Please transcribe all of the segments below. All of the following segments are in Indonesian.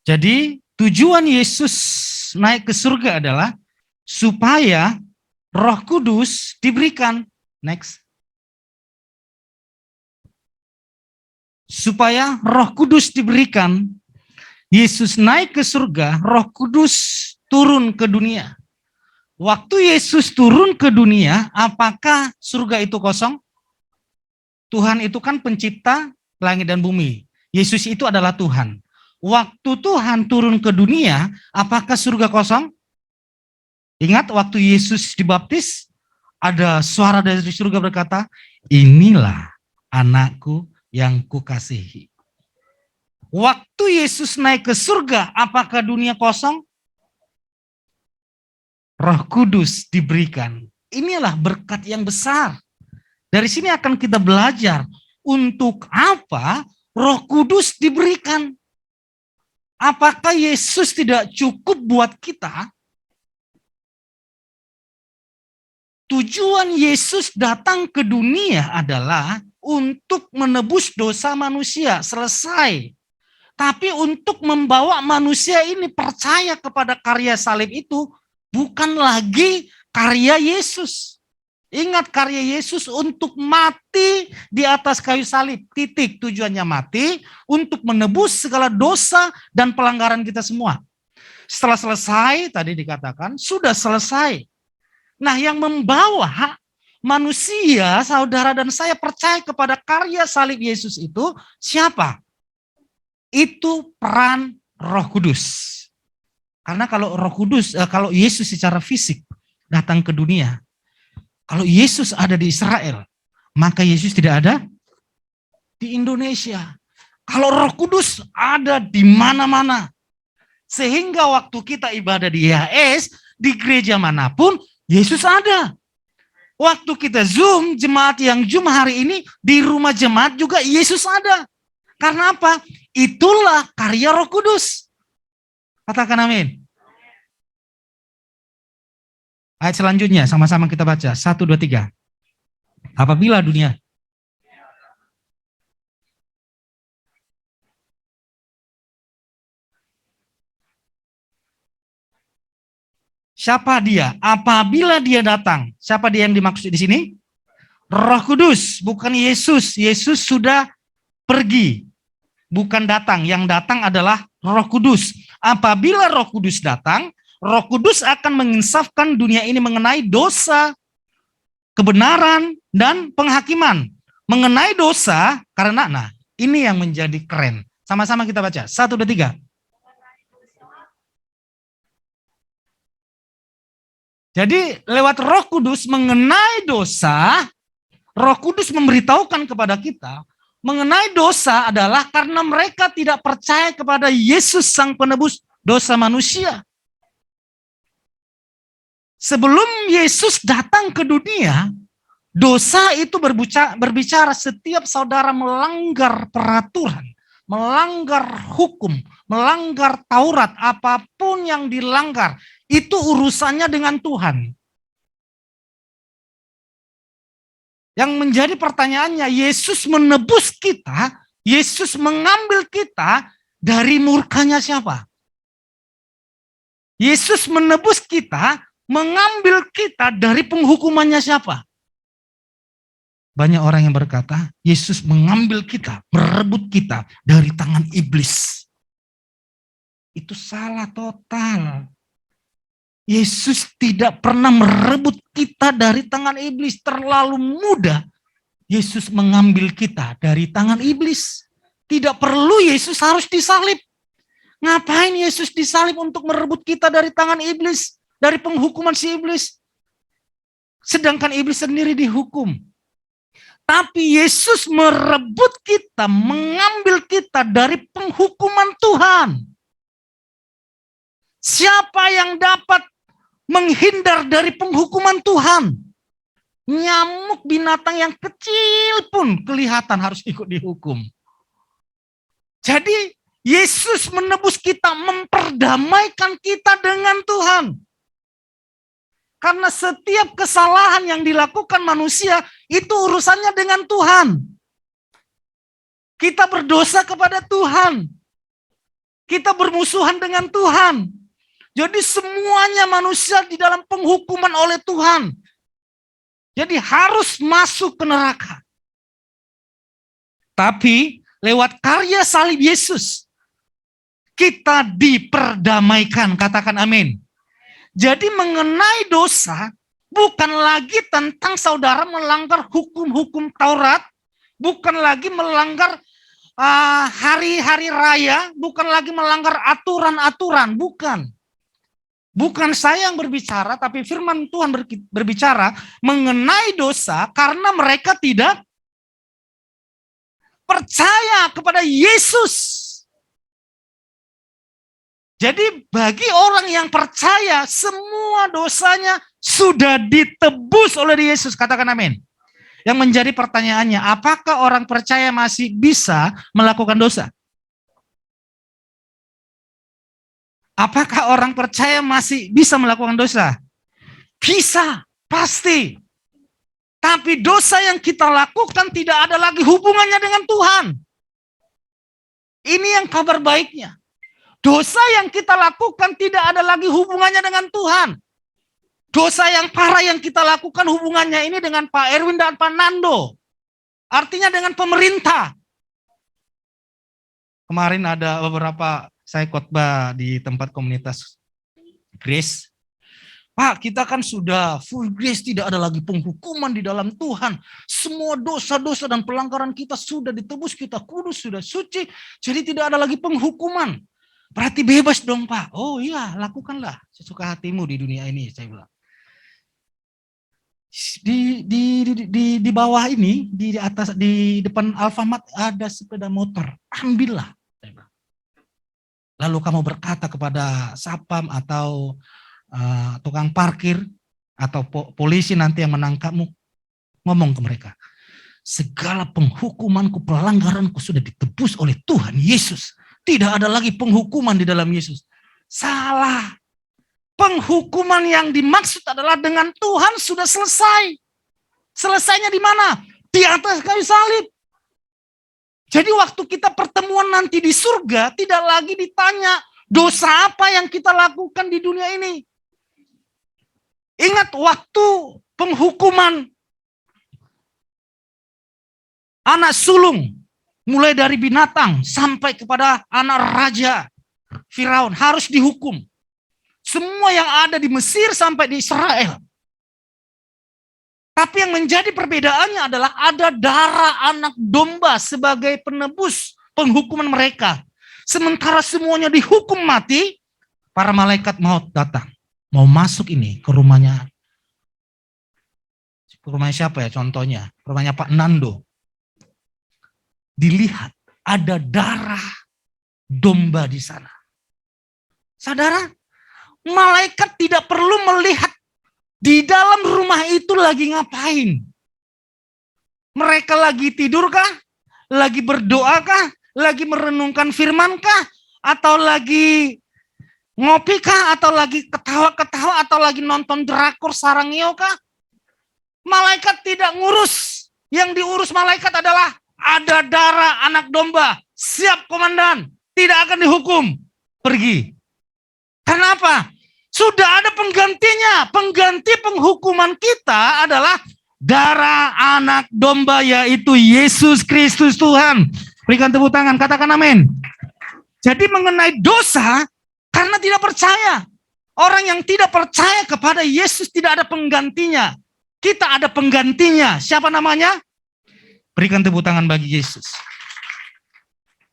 Jadi tujuan Yesus naik ke surga adalah supaya Roh Kudus diberikan. Next. Supaya Roh Kudus diberikan. Yesus naik ke surga, Roh Kudus turun ke dunia. Waktu Yesus turun ke dunia, apakah surga itu kosong? Tuhan itu kan pencipta langit dan bumi. Yesus itu adalah Tuhan. Waktu Tuhan turun ke dunia, apakah surga kosong? Ingat waktu Yesus dibaptis, ada suara dari surga berkata, inilah anakku yang kukasihi. Waktu Yesus naik ke surga, apakah dunia kosong? Roh Kudus diberikan. Inilah berkat yang besar. Dari sini akan kita belajar untuk apa Roh Kudus diberikan. Apakah Yesus tidak cukup buat kita? Tujuan Yesus datang ke dunia adalah untuk menebus dosa manusia, selesai. Tapi untuk membawa manusia ini percaya kepada karya salib itu bukan lagi karya Yesus. Ingat, karya Yesus untuk mati di atas kayu salib. Titik, tujuannya mati untuk menebus segala dosa dan pelanggaran kita semua. Setelah selesai, tadi dikatakan, sudah selesai. Nah, yang membawa manusia, saudara dan saya percaya kepada karya salib Yesus itu siapa? Itu peran Roh Kudus. Karena kalau Roh Kudus, kalau Yesus secara fisik datang ke dunia, kalau Yesus ada di Israel, maka Yesus tidak ada di Indonesia. Kalau Roh Kudus ada di mana-mana. Sehingga waktu kita ibadah di YHS, di gereja manapun, Yesus ada. Waktu kita Zoom, jemaat yang Zoom hari ini, di rumah jemaat juga Yesus ada. Karena apa? Itulah karya Roh Kudus. Katakan amin. Ayat selanjutnya, sama-sama kita baca. 1, 2, 3. Apabila dunia siapa dia? Apabila dia datang. Siapa dia yang dimaksud di sini? Roh Kudus, bukan Yesus. Yesus sudah pergi, bukan datang. Yang datang adalah Roh Kudus. Apabila Roh Kudus datang, Roh Kudus akan menginsafkan dunia ini mengenai dosa, kebenaran, dan penghakiman. Mengenai dosa, karena ini yang menjadi keren. Sama-sama kita baca. 1, 2, 3. Jadi lewat Roh Kudus mengenai dosa, Roh Kudus memberitahukan kepada kita mengenai dosa adalah karena mereka tidak percaya kepada Yesus sang penebus dosa manusia. Sebelum Yesus datang ke dunia, dosa itu berbicara setiap saudara melanggar peraturan, melanggar hukum, melanggar Taurat, apapun yang dilanggar, itu urusannya dengan Tuhan. Yang menjadi pertanyaannya, Yesus menebus kita, Yesus mengambil kita dari murkanya siapa? Yesus menebus kita, mengambil kita dari penghukumannya siapa? Banyak orang yang berkata, Yesus mengambil kita, merebut kita dari tangan iblis. Itu salah total. Yesus tidak pernah merebut kita dari tangan iblis. Terlalu mudah Yesus mengambil kita dari tangan iblis. Tidak perlu Yesus harus disalib. Ngapain Yesus disalib untuk merebut kita dari tangan iblis, dari penghukuman si iblis? Sedangkan iblis sendiri dihukum. Tapi Yesus merebut kita, mengambil kita dari penghukuman Tuhan. Siapa yang dapat menghindar dari penghukuman Tuhan? Nyamuk, binatang yang kecil pun kelihatan harus ikut dihukum. Jadi Yesus menebus kita, memperdamaikan kita dengan Tuhan. Karena setiap kesalahan yang dilakukan manusia itu urusannya dengan Tuhan. Kita berdosa kepada Tuhan. Kita bermusuhan dengan Tuhan. Jadi semuanya manusia di dalam penghukuman oleh Tuhan. Jadi harus masuk ke neraka. Tapi lewat karya salib Yesus, kita diperdamaikan. Katakan amin. Jadi mengenai dosa, bukan lagi tentang saudara melanggar hukum-hukum Taurat, bukan lagi melanggar hari-hari raya, bukan lagi melanggar aturan-aturan, bukan. Bukan saya yang berbicara, tapi firman Tuhan berbicara mengenai dosa karena mereka tidak percaya kepada Yesus. Jadi bagi orang yang percaya, semua dosanya sudah ditebus oleh Yesus. Katakan amin. Yang menjadi pertanyaannya, apakah orang percaya masih bisa melakukan dosa? Apakah orang percaya masih bisa melakukan dosa? Bisa, pasti. Tapi dosa yang kita lakukan tidak ada lagi hubungannya dengan Tuhan. Ini yang kabar baiknya. Dosa yang kita lakukan tidak ada lagi hubungannya dengan Tuhan. Dosa yang parah yang kita lakukan hubungannya ini dengan Pak Erwin dan Pak Nando. Artinya dengan pemerintah. Kemarin ada beberapa, saya khotbah di tempat komunitas Grace. Pak, kita kan sudah full grace, tidak ada lagi penghukuman di dalam Tuhan. Semua dosa-dosa dan pelanggaran kita sudah ditebus, kita kudus, sudah suci. Jadi tidak ada lagi penghukuman. Berarti bebas dong Pak. Oh iya, lakukanlah sesuka hatimu di dunia ini, saya bilang. Di bawah ini, di atas, di depan Alfamart ada sepeda motor. Ambillah. Lalu kamu berkata kepada satpam atau tukang parkir atau polisi nanti yang menangkapmu, ngomong ke mereka, segala penghukumanku, pelanggaranku sudah ditebus oleh Tuhan Yesus. Tidak ada lagi penghukuman di dalam Yesus. Salah. Penghukuman yang dimaksud adalah dengan Tuhan sudah selesai. Selesainya di mana? Di atas kayu salib. Jadi waktu kita pertemuan nanti di surga, tidak lagi ditanya dosa apa yang kita lakukan di dunia ini. Ingat waktu penghukuman anak sulung, mulai dari binatang sampai kepada anak raja Firaun harus dihukum. Semua yang ada di Mesir sampai di Israel. Tapi yang menjadi perbedaannya adalah ada darah anak domba sebagai penebus penghukuman mereka. Sementara semuanya dihukum mati, para malaikat maut datang. Mau masuk ini ke rumahnya. Ke rumahnya siapa ya contohnya? Rumahnya Pak Nando. Dilihat ada darah domba di sana. Saudara, malaikat tidak perlu melihat di dalam rumah itu lagi ngapain. Mereka lagi tidurkah? Lagi berdoakah? Lagi merenungkan firmankah? Atau lagi ngopikah? Atau lagi ketawa-ketawa? Atau lagi nonton drakor sarangio kah? Malaikat tidak ngurus. Yang diurus malaikat adalah ada darah anak domba. Siap komandan. Tidak akan dihukum. Pergi. Kenapa? Sudah ada penggantinya. Pengganti penghukuman kita adalah darah anak domba, yaitu Yesus Kristus Tuhan. Berikan tepuk tangan, katakan amin. Jadi mengenai dosa, karena tidak percaya. Orang yang tidak percaya kepada Yesus tidak ada penggantinya. Kita ada penggantinya. Siapa namanya? Berikan tepuk tangan bagi Yesus.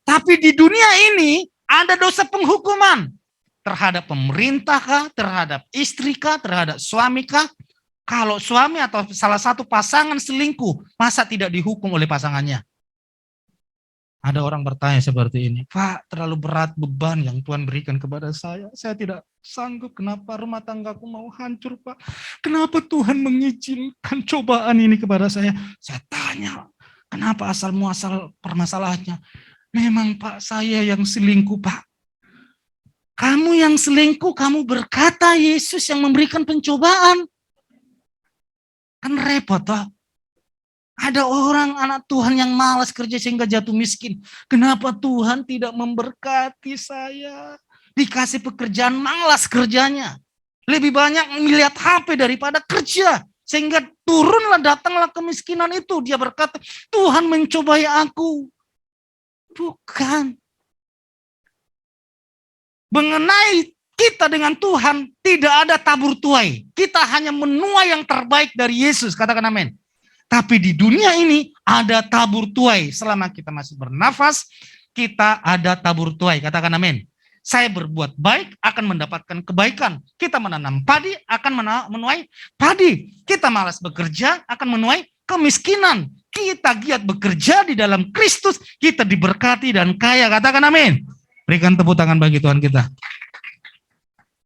Tapi di dunia ini ada dosa penghukuman. Terhadap pemerintah kah, terhadap istri kah, terhadap suami kah? Kalau suami atau salah satu pasangan selingkuh, masa tidak dihukum oleh pasangannya? Ada orang bertanya seperti ini, Pak, terlalu berat beban yang Tuhan berikan kepada saya tidak sanggup, kenapa rumah tanggaku mau hancur Pak? Kenapa Tuhan mengizinkan cobaan ini kepada saya? Saya tanya, kenapa asal muasal permasalahannya? Memang Pak, saya yang selingkuh Pak. Kamu yang selingkuh, kamu berkata Yesus yang memberikan pencobaan. Kan repot toh. Ada orang anak Tuhan yang malas kerja sehingga jatuh miskin. Kenapa Tuhan tidak memberkati saya? Dikasih pekerjaan, malas kerjanya. Lebih banyak melihat HP daripada kerja. Sehingga turunlah, datanglah kemiskinan itu. Dia berkata, Tuhan mencobai aku. Bukan. Mengenai kita dengan Tuhan, tidak ada tabur tuai. Kita hanya menuai yang terbaik dari Yesus. Katakan amin. Tapi di dunia ini ada tabur tuai. Selama kita masih bernafas, kita ada tabur tuai. Katakan amin. Saya berbuat baik akan mendapatkan kebaikan. Kita menanam padi akan menuai padi. Kita malas bekerja akan menuai kemiskinan. Kita giat bekerja di dalam Kristus, kita diberkati dan kaya. Katakan amin. Berikan tepuk tangan bagi Tuhan kita.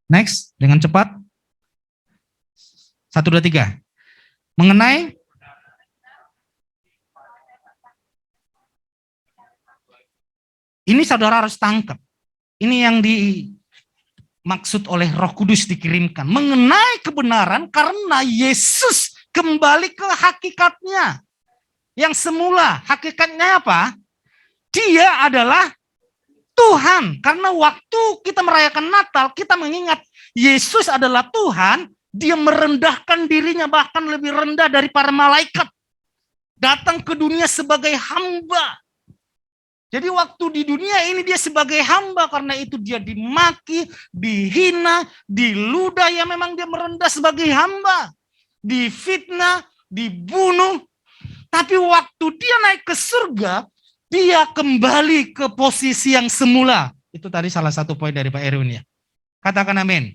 Next, dengan cepat. 1, 2, 3. Mengenai ini saudara harus tangkap. Ini yang dimaksud oleh Roh Kudus dikirimkan. Mengenai kebenaran karena Yesus kembali ke hakikatnya. Yang semula, hakikatnya apa? Dia adalah Tuhan. Karena waktu kita merayakan Natal, kita mengingat Yesus adalah Tuhan. Dia merendahkan dirinya bahkan lebih rendah dari para malaikat. Datang ke dunia sebagai hamba. Jadi waktu di dunia ini dia sebagai hamba, karena itu dia dimaki, dihina, diludah, ya memang dia merendah sebagai hamba. Difitnah, dibunuh. Tapi waktu dia naik ke surga, dia kembali ke posisi yang semula. Itu tadi salah satu poin dari Pak Erwin ya. Katakan amin.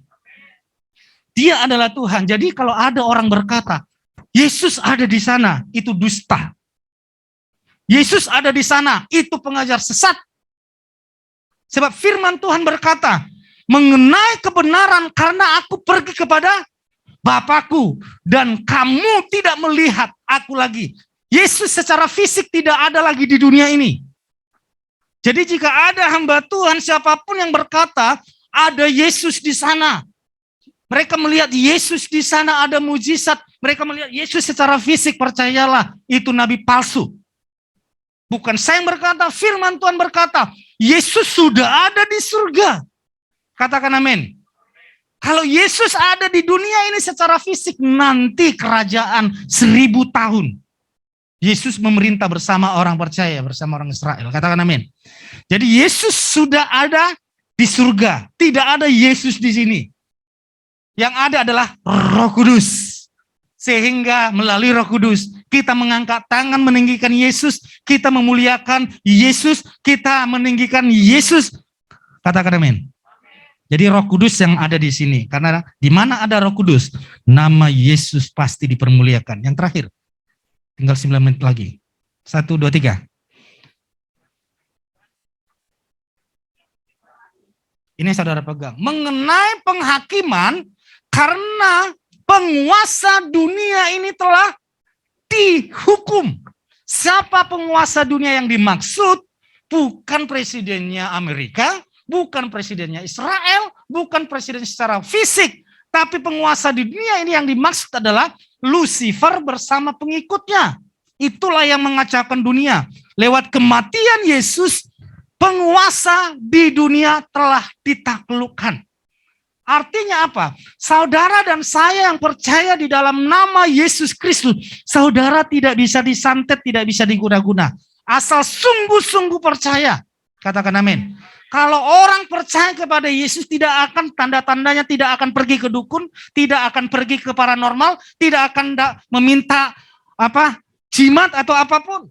Dia adalah Tuhan. Jadi kalau ada orang berkata, Yesus ada di sana, itu dusta. Yesus ada di sana, itu pengajar sesat. Sebab firman Tuhan berkata, mengenai kebenaran karena aku pergi kepada Bapakku dan kamu tidak melihat aku lagi. Yesus secara fisik tidak ada lagi di dunia ini. Jadi jika ada hamba Tuhan siapapun yang berkata, ada Yesus di sana. Mereka melihat Yesus di sana ada mujizat. Mereka melihat Yesus secara fisik, percayalah, itu nabi palsu. Bukan saya yang berkata, firman Tuhan berkata, Yesus sudah ada di surga. Katakan amin. Kalau Yesus ada di dunia ini secara fisik, nanti kerajaan 1000 tahun. Yesus memerintah bersama orang percaya, bersama orang Israel. Katakan amin. Jadi Yesus sudah ada di surga. Tidak ada Yesus di sini. Yang ada adalah Roh Kudus. Sehingga melalui Roh Kudus, kita mengangkat tangan meninggikan Yesus, kita memuliakan Yesus, kita meninggikan Yesus. Katakan amin. Jadi Roh Kudus yang ada di sini, karena di mana ada Roh Kudus, nama Yesus pasti dipermuliakan. Yang terakhir, tinggal 9 menit lagi. 1, 2, 3. Ini saudara pegang. Mengenai penghakiman, karena penguasa dunia ini telah dihukum. Siapa penguasa dunia yang dimaksud? Bukan presidennya Amerika, bukan presidennya Israel, bukan presiden secara fisik. Tapi penguasa di dunia ini yang dimaksud adalah Lucifer bersama pengikutnya. Itulah yang mengacaukan dunia. Lewat kematian Yesus, penguasa di dunia telah ditaklukkan. Artinya apa? Saudara dan saya yang percaya di dalam nama Yesus Kristus, saudara tidak bisa disantet, tidak bisa diguna-guna. Asal sungguh-sungguh percaya. Katakan amin. Kalau orang percaya kepada Yesus, tidak akan tanda-tandanya, tidak akan pergi ke dukun, tidak akan pergi ke paranormal, tidak akan meminta jimat atau apapun.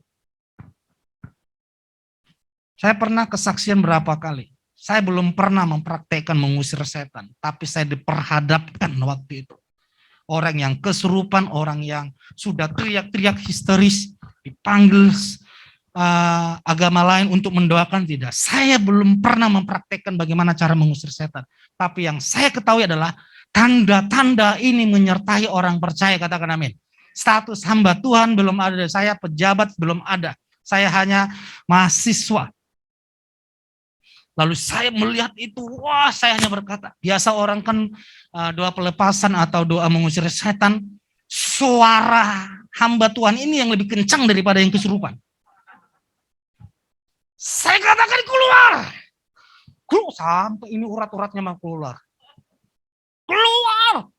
Saya pernah kesaksian berapa kali. Saya belum pernah mempraktekkan mengusir setan, tapi saya diperhadapkan waktu itu. Orang yang kesurupan, orang yang sudah teriak-teriak histeris, dipanggil agama lain untuk mendoakan, tidak. Saya belum pernah mempraktekkan bagaimana cara mengusir setan. Tapi yang saya ketahui adalah tanda-tanda ini menyertai orang percaya, katakan amin. Status hamba Tuhan belum ada, saya pejabat belum ada. Saya hanya mahasiswa. Lalu saya melihat itu, wah saya hanya berkata, biasa orang kan doa pelepasan atau doa mengusir setan, suara hamba Tuhan ini yang lebih kencang daripada yang kesurupan. Saya katakan keluar. Keluar sampai ini urat-uratnya mau keluar. Keluar.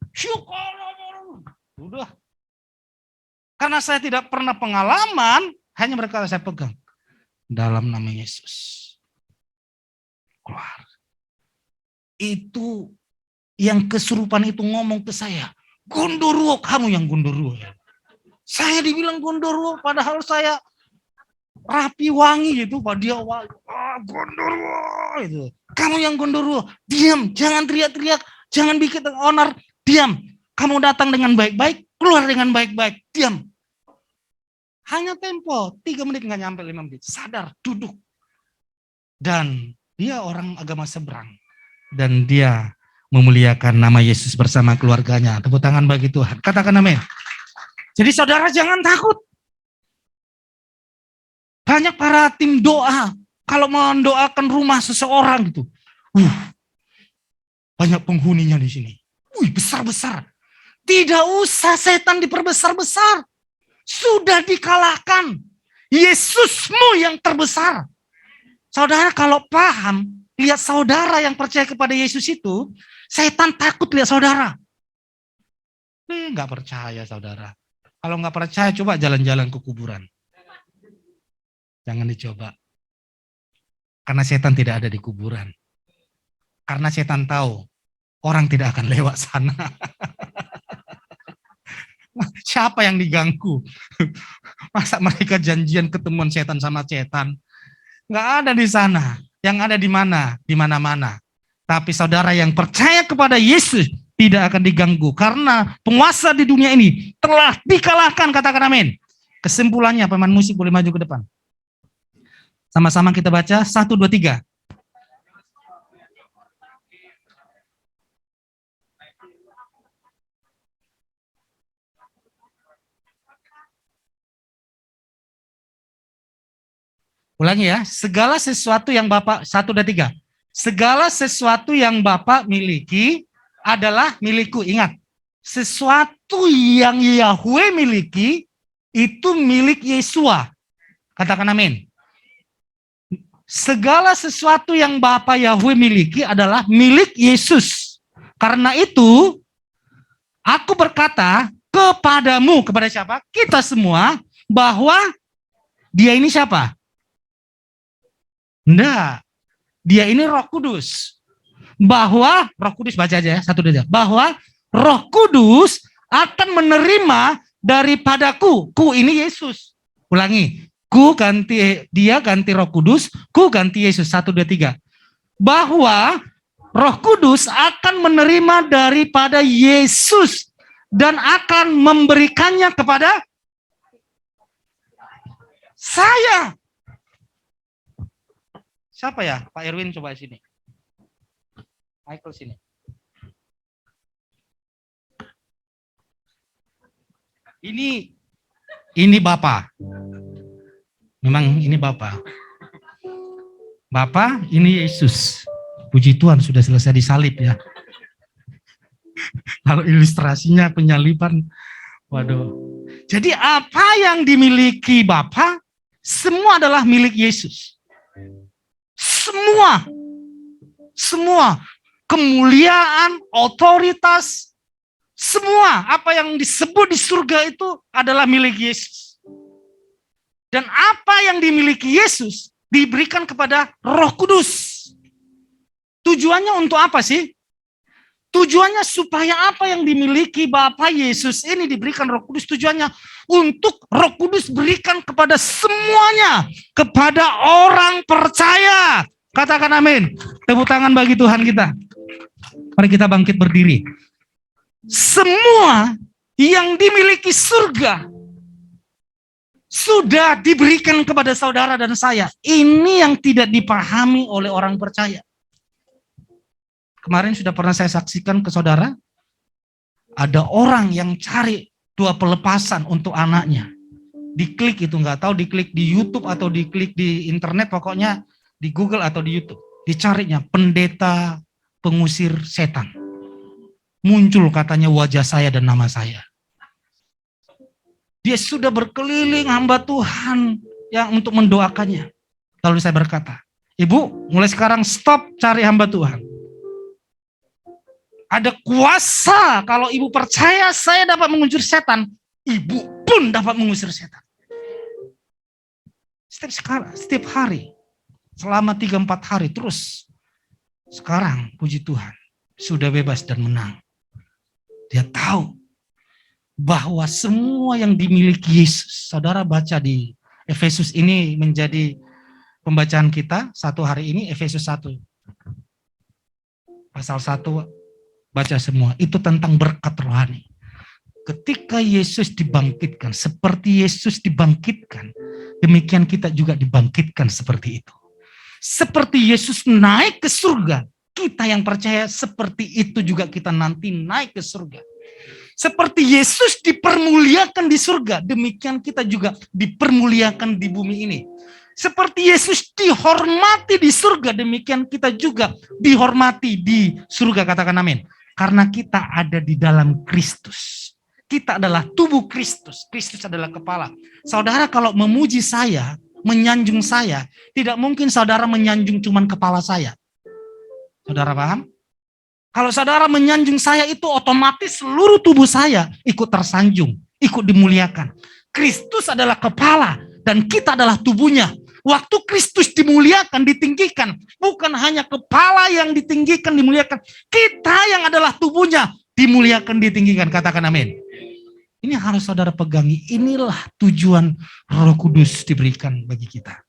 Sudah. Karena saya tidak pernah pengalaman, hanya berkata saya pegang. Dalam nama Yesus. Keluar. Itu yang kesurupan itu ngomong ke saya. Gondoruo, kamu yang gondoruo. Saya dibilang gondoruo, padahal saya rapi wangi gitu. Pak dia wangi. Gondoruo. Itu. Kamu yang gondoruo. Diam, jangan teriak-teriak. Jangan bikin onar. Diam. Kamu datang dengan baik-baik, keluar dengan baik-baik. Diam. Hanya tempo, 3 menit nggak nyampe 5 menit. Sadar, duduk. Dan dia orang agama seberang. Dan dia memuliakan nama Yesus bersama keluarganya. Tepuk tangan bagi Tuhan. Katakan amin. Jadi saudara jangan takut. Banyak para tim doa. Kalau mendoakan rumah seseorang gitu. Banyak penghuninya di sini. Besar-besar. Tidak usah setan diperbesar-besar. Sudah dikalahkan. Yesusmu yang terbesar. Saudara kalau paham, lihat saudara yang percaya kepada Yesus itu, setan takut lihat saudara. Nggak percaya saudara. Kalau nggak percaya coba jalan-jalan ke kuburan. Jangan dicoba. Karena setan tidak ada di kuburan. Karena setan tahu orang tidak akan lewat sana. Siapa yang diganggu? Masa mereka janjian ketemuan setan sama setan? Nggak ada di sana. Yang ada di mana? Di mana-mana. Tapi saudara yang percaya kepada Yesus tidak akan diganggu. Karena penguasa di dunia ini telah dikalahkan. Katakan amin. Kesimpulannya pemain musik boleh maju ke depan. Sama-sama kita baca. 1, 2, 3. Ulangi ya, segala sesuatu yang Bapak, 1, 2, 3. Segala sesuatu yang Bapak miliki adalah milikku. Ingat, sesuatu yang Yahweh miliki itu milik Yesua. Katakan amin. Segala sesuatu yang Bapak Yahweh miliki adalah milik Yesus. Karena itu, aku berkata kepadamu, kepada siapa? Kita semua, bahwa dia ini siapa? Enggak. Dia ini Roh Kudus. Bahwa Roh Kudus baca aja ya, 1, 2, 3. Bahwa Roh Kudus akan menerima daripadaku. Ku ini Yesus. Ulangi. Ku ganti dia ganti Roh Kudus, ku ganti Yesus. 1, 2, 3. Bahwa Roh Kudus akan menerima daripada Yesus dan akan memberikannya kepada saya. Siapa ya? Pak Erwin coba sini. Michael sini. Ini Bapak. Memang ini Bapak. Bapak, ini Yesus. Puji Tuhan sudah selesai disalib ya. Kalau ilustrasinya penyaliban, waduh. Jadi apa yang dimiliki Bapak, semua adalah milik Yesus. Semua kemuliaan, otoritas, semua apa yang disebut di surga itu adalah milik Yesus. Dan apa yang dimiliki Yesus diberikan kepada Roh Kudus. Tujuannya untuk apa sih? Tujuannya supaya apa yang dimiliki Bapa Yesus ini diberikan Roh Kudus, tujuannya untuk Roh Kudus berikan kepada semuanya, kepada orang percaya. Katakan amin. Tepuk tangan bagi Tuhan kita. Mari kita bangkit berdiri. Semua yang dimiliki surga sudah diberikan kepada saudara dan saya. Ini yang tidak dipahami oleh orang percaya. Kemarin sudah pernah saya saksikan ke saudara, ada orang yang cari 2 pelepasan untuk anaknya. Diklik itu, nggak tahu diklik di YouTube atau diklik di internet, pokoknya di Google atau di YouTube. Dicarinya pendeta pengusir setan. Muncul katanya wajah saya dan nama saya. Dia sudah berkeliling hamba Tuhan yang untuk mendoakannya. Lalu saya berkata, Ibu, mulai sekarang stop cari hamba Tuhan. Ada kuasa, kalau ibu percaya saya dapat mengusir setan, ibu pun dapat mengusir setan. Setiap hari, selama 3-4 hari terus. Sekarang, puji Tuhan, sudah bebas dan menang. Dia tahu bahwa semua yang dimiliki Yesus, saudara baca di Efesus, ini menjadi pembacaan kita satu hari ini, Efesus 1. Pasal 1, baca semua, itu tentang berkat rohani. Ketika Yesus dibangkitkan, seperti Yesus dibangkitkan, demikian kita juga dibangkitkan seperti itu. Seperti Yesus naik ke surga, kita yang percaya seperti itu juga kita nanti naik ke surga. Seperti Yesus dipermuliakan di surga, demikian kita juga dipermuliakan di bumi ini. Seperti Yesus dihormati di surga, demikian kita juga dihormati di surga, katakan amin. Karena kita ada di dalam Kristus. Kita adalah tubuh Kristus. Kristus adalah kepala. Saudara kalau memuji saya, menyanjung saya, tidak mungkin saudara menyanjung cuman kepala saya. Saudara paham? Kalau saudara menyanjung saya itu otomatis seluruh tubuh saya ikut tersanjung, ikut dimuliakan. Kristus adalah kepala dan kita adalah tubuhnya. Waktu Kristus dimuliakan, ditinggikan, bukan hanya kepala yang ditinggikan, dimuliakan. Kita yang adalah tubuhnya, dimuliakan, ditinggikan. Katakan amin. Ini harus saudara pegangi. Inilah tujuan Roh Kudus diberikan bagi kita.